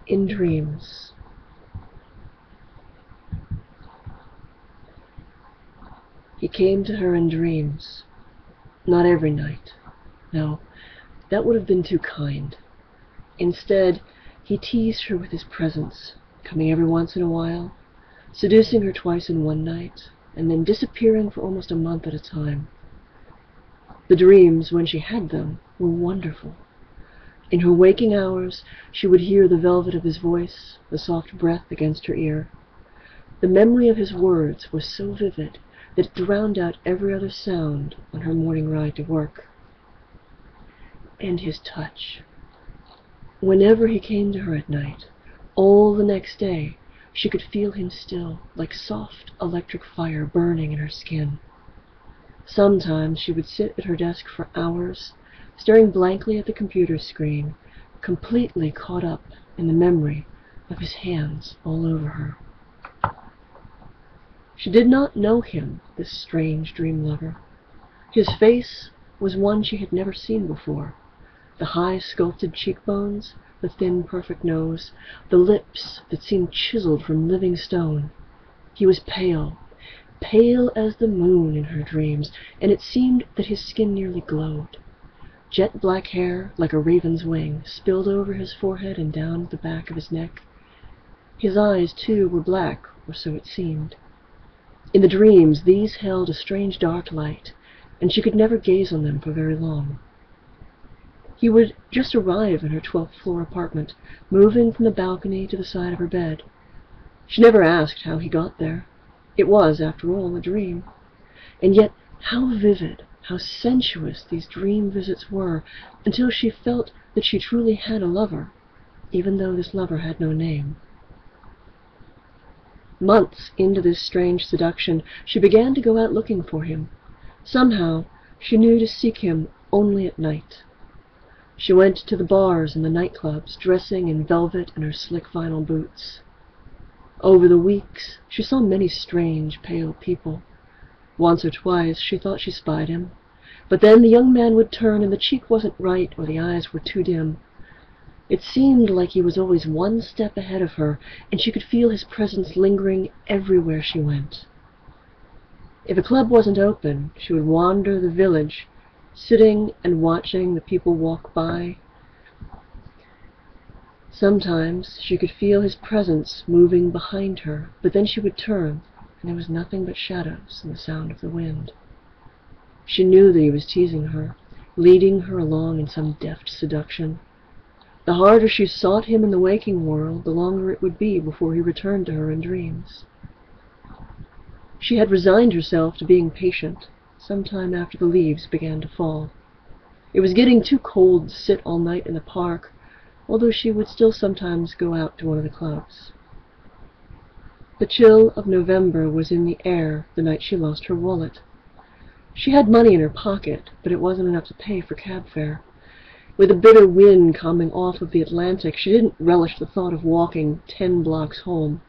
In dreams. He came to her in dreams. Not every night. No, that would have been too kind. Instead, he teased her with his presence, coming every once in a while, seducing her twice in one night, and then disappearing for almost a month at a time. The dreams, when she had them, were wonderful. In her waking hours, she would hear the velvet of his voice, the soft breath against her ear. The memory of his words was so vivid that it drowned out every other sound on her morning ride to work. And his touch. Whenever he came to her at night, all the next day, she could feel him still, like soft electric fire burning in her skin. Sometimes she would sit at her desk for hours, staring blankly at the computer screen, completely caught up in the memory of his hands all over her. She did not know him, this strange dream lover. His face was one she had never seen before. The high sculpted cheekbones, the thin perfect nose, the lips that seemed chiseled from living stone. He was pale, pale as the moon in her dreams, and it seemed that his skin nearly glowed. Jet black hair, like a raven's wing, spilled over his forehead and down the back of his neck. His eyes, too, were black, or so it seemed. In the dreams, these held a strange dark light, and she could never gaze on them for very long. He would just arrive in her 12th floor apartment, moving from the balcony to the side of her bed. She never asked how he got there. It was, after all, a dream. And yet, how vivid, how sensuous these dream visits were, until she felt that she truly had a lover, even though this lover had no name. Months into this strange seduction, she began to go out looking for him. Somehow, she knew to seek him only at night. She went to the bars and the nightclubs, dressing in velvet and her slick vinyl boots. Over the weeks, she saw many strange, pale people. Once or twice, she thought she spied him. But then the young man would turn, and the cheek wasn't right, or the eyes were too dim. It seemed like he was always one step ahead of her, and she could feel his presence lingering everywhere she went. If a club wasn't open, she would wander the village, sitting and watching the people walk by. Sometimes she could feel his presence moving behind her, but then she would turn, and there was nothing but shadows and the sound of the wind. She knew that he was teasing her, leading her along in some deft seduction. The harder she sought him in the waking world, the longer it would be before he returned to her in dreams. She had resigned herself to being patient, sometime after the leaves began to fall. It was getting too cold to sit all night in the park, although she would still sometimes go out to one of the clubs. The chill of November was in the air the night she lost her wallet. She had money in her pocket, but it wasn't enough to pay for cab fare. With a bitter wind coming off of the Atlantic, she didn't relish the thought of walking 10 blocks home,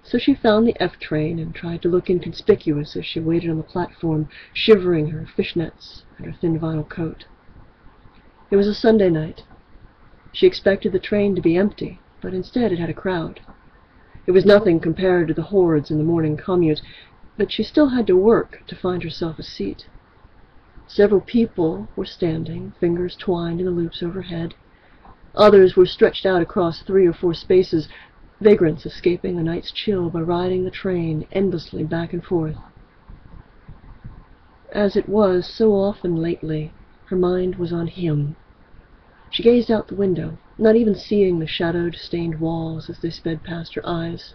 so she found the F train and tried to look inconspicuous as she waited on the platform, shivering her fishnets and her thin vinyl coat. It was a Sunday night. She expected the train to be empty, but instead it had a crowd. It was nothing compared to the hordes in the morning commute, but she still had to work to find herself a seat. Several people were standing, fingers twined in the loops overhead. Others were stretched out across 3 or 4 spaces, vagrants escaping the night's chill by riding the train endlessly back and forth. As it was so often lately, her mind was on him. She gazed out the window, not even seeing the shadowed, stained walls as they sped past her eyes.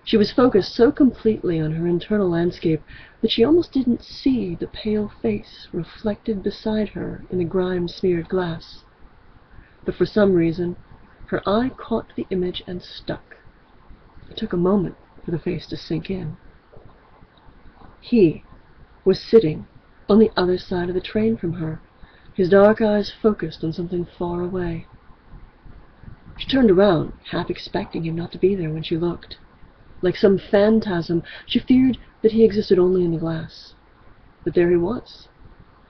She was focused so completely on her internal landscape that she almost didn't see the pale face reflected beside her in the grime-smeared glass. But for some reason, her eye caught the image and stuck. It took a moment for the face to sink in. He was sitting on the other side of the train from her, his dark eyes focused on something far away. She turned around, half expecting him not to be there when she looked. Like some phantasm, she feared that he existed only in the glass. But there he was.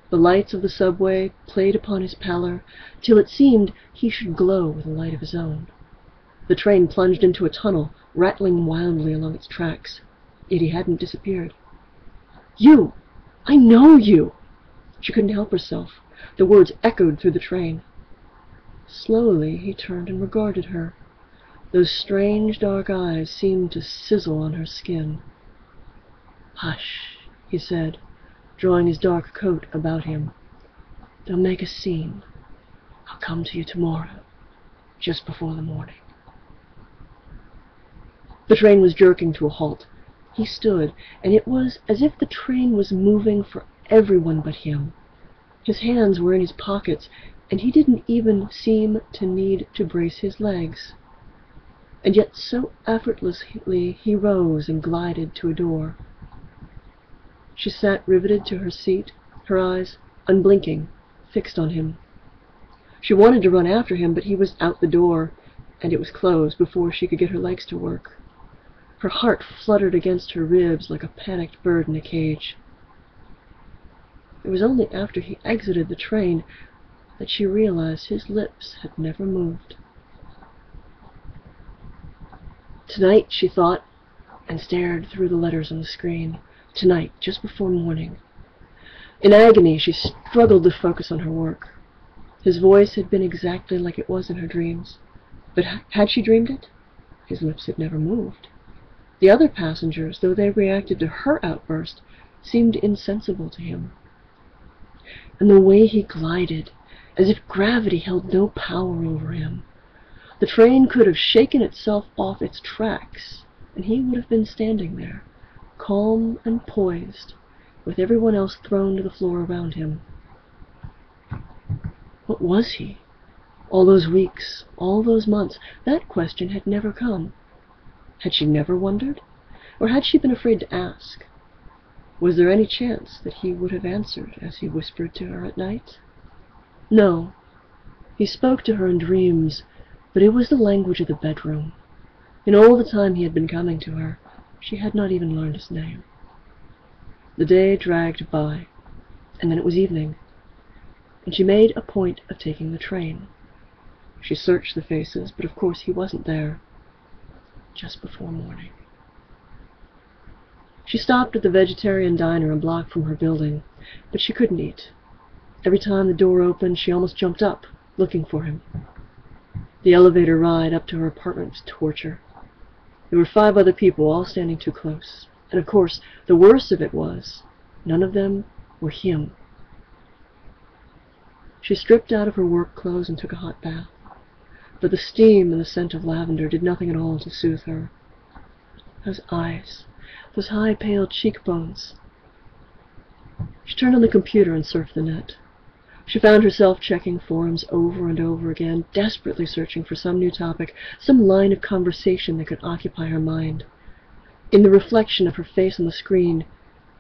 The lights of the subway played upon his pallor, till it seemed he should glow with a light of his own. The train plunged into a tunnel, rattling wildly along its tracks. Yet he hadn't disappeared. "You! I know you!" She couldn't help herself. The words echoed through the train. Slowly he turned and regarded her. Those strange dark eyes seemed to sizzle on her skin. "Hush," he said, drawing his dark coat about him. "Don't make a scene. I'll come to you tomorrow, just before the morning." The train was jerking to a halt. He stood, and it was as if the train was moving for everyone but him. His hands were in his pockets, and he didn't even seem to need to brace his legs. And yet so effortlessly he rose and glided to a door. She sat riveted to her seat, her eyes, unblinking, fixed on him. She wanted to run after him, but he was out the door, and it was closed before she could get her legs to work. Her heart fluttered against her ribs like a panicked bird in a cage. It was only after he exited the train that she realized his lips had never moved. Tonight, she thought, and stared through the letters on the screen. Tonight, just before morning. In agony, she struggled to focus on her work. His voice had been exactly like it was in her dreams. But had she dreamed it? His lips had never moved. The other passengers, though they reacted to her outburst, seemed insensible to him. And the way he glided, as if gravity held no power over him. The train could have shaken itself off its tracks, and he would have been standing there, calm and poised, with everyone else thrown to the floor around him. What was he? All those weeks, all those months, that question had never come. Had she never wondered? Or had she been afraid to ask? Was there any chance that he would have answered as he whispered to her at night? No. He spoke to her in dreams, but it was the language of the bedroom. In all the time he had been coming to her, she had not even learned his name. The day dragged by, and then it was evening, and she made a point of taking the train. She searched the faces, but of course he wasn't there. Just before morning. She stopped at the vegetarian diner a block from her building, but she couldn't eat. Every time the door opened, she almost jumped up, looking for him. The elevator ride up to her apartment was torture. There were 5 other people, all standing too close. And of course, the worst of it was, none of them were him. She stripped out of her work clothes and took a hot bath. But the steam and the scent of lavender did nothing at all to soothe her. Those eyes, those high, pale cheekbones. She turned on the computer and surfed the net. She found herself checking forums over and over again, desperately searching for some new topic, some line of conversation that could occupy her mind. In the reflection of her face on the screen,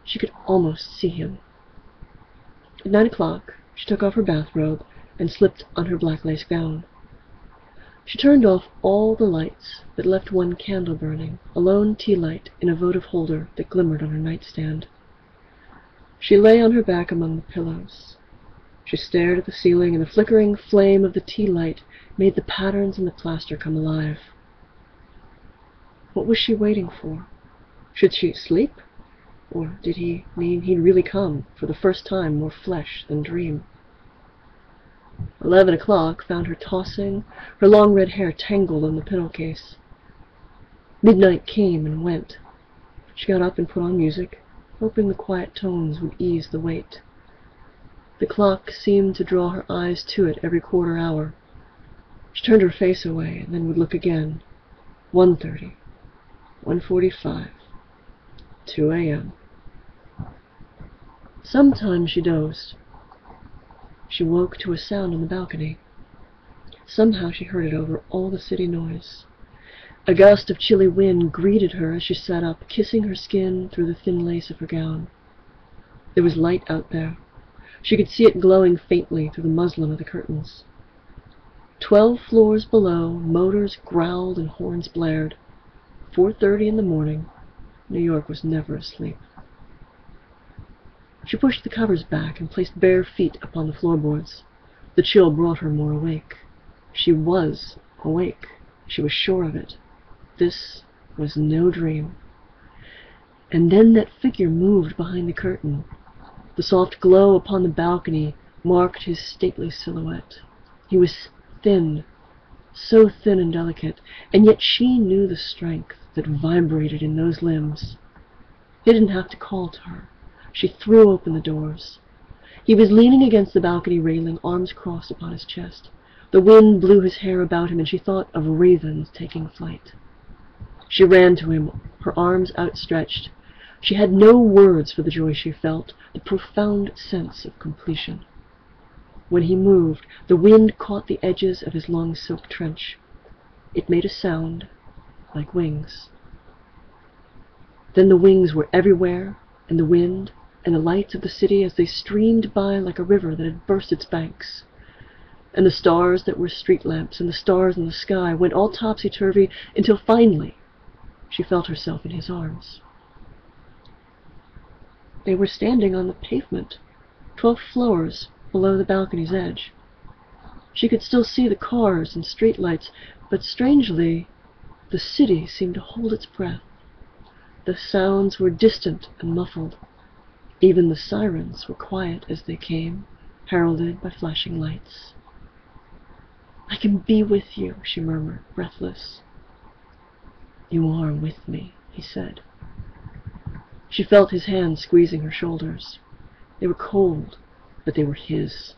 she could almost see him. At 9 o'clock, she took off her bathrobe and slipped on her black lace gown. She turned off all the lights, but left one candle burning, a lone tea light in a votive holder that glimmered on her nightstand. She lay on her back among the pillows. She stared at the ceiling, and the flickering flame of the tea light made the patterns in the plaster come alive. What was she waiting for? Should she sleep? Or did he mean he'd really come, for the first time more flesh than dream? 11 o'clock found her tossing, her long red hair tangled on the pillowcase. Midnight came and went. She got up and put on music, hoping the quiet tones would ease the weight. The clock seemed to draw her eyes to it every quarter hour. She turned her face away and then would look again. 1:30, 1:45, 2 a.m. Sometimes she dozed. She woke to a sound on the balcony. Somehow she heard it over all the city noise. A gust of chilly wind greeted her as she sat up, kissing her skin through the thin lace of her gown. There was light out there. She could see it glowing faintly through the muslin of the curtains. 12 floors below, motors growled and horns blared. 4:30 in the morning. New York was never asleep. She pushed the covers back and placed bare feet upon the floorboards. The chill brought her more awake. She was awake. She was sure of it. This was no dream. And then that figure moved behind the curtain. The soft glow upon the balcony marked his stately silhouette. He was thin, so thin and delicate, and yet she knew the strength that vibrated in those limbs. He didn't have to call to her. She threw open the doors. He was leaning against the balcony railing, arms crossed upon his chest. The wind blew his hair about him, and she thought of ravens taking flight. She ran to him, her arms outstretched. She had no words for the joy she felt, the profound sense of completion. When he moved, the wind caught the edges of his long silk trench. It made a sound like wings. Then the wings were everywhere, and the wind, and the lights of the city as they streamed by like a river that had burst its banks. And the stars that were street lamps, and the stars in the sky went all topsy-turvy until finally she felt herself in his arms. They were standing on the pavement, 12 floors below the balcony's edge. She could still see the cars and street lights, but strangely, the city seemed to hold its breath. The sounds were distant and muffled. Even the sirens were quiet as they came, heralded by flashing lights. "I can be with you," she murmured, breathless. "You are with me," he said. She felt his hands squeezing her shoulders. They were cold, but they were his.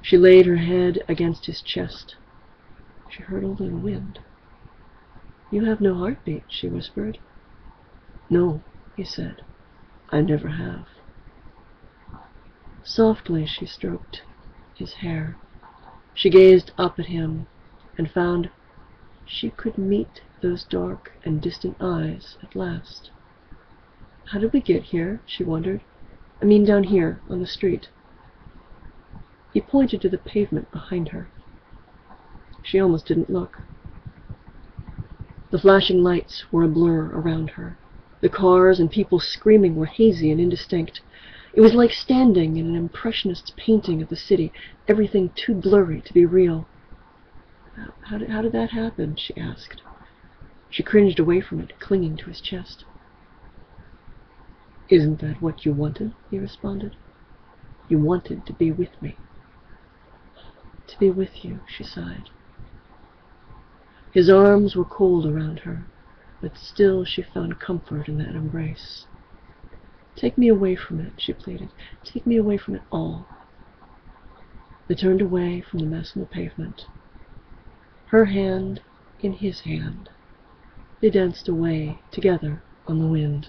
She laid her head against his chest. She heard only the wind. "You have no heartbeat," she whispered. "No," he said. "I never have." Softly she stroked his hair. She gazed up at him and found she could meet those dark and distant eyes at last. "How did we get here?" she wondered. "I mean down here, on the street." He pointed to the pavement behind her. She almost didn't look. The flashing lights were a blur around her. The cars and people screaming were hazy and indistinct. It was like standing in an impressionist's painting of the city, everything too blurry to be real. How did that happen?" she asked. She cringed away from it, clinging to his chest. "Isn't that what you wanted?" he responded. "You wanted to be with me." "To be with you," she sighed. His arms were cold around her, but still she found comfort in that embrace. "Take me away from it," she pleaded. "Take me away from it all." They turned away from the mess on the pavement. Her hand in his hand. They danced away together on the wind.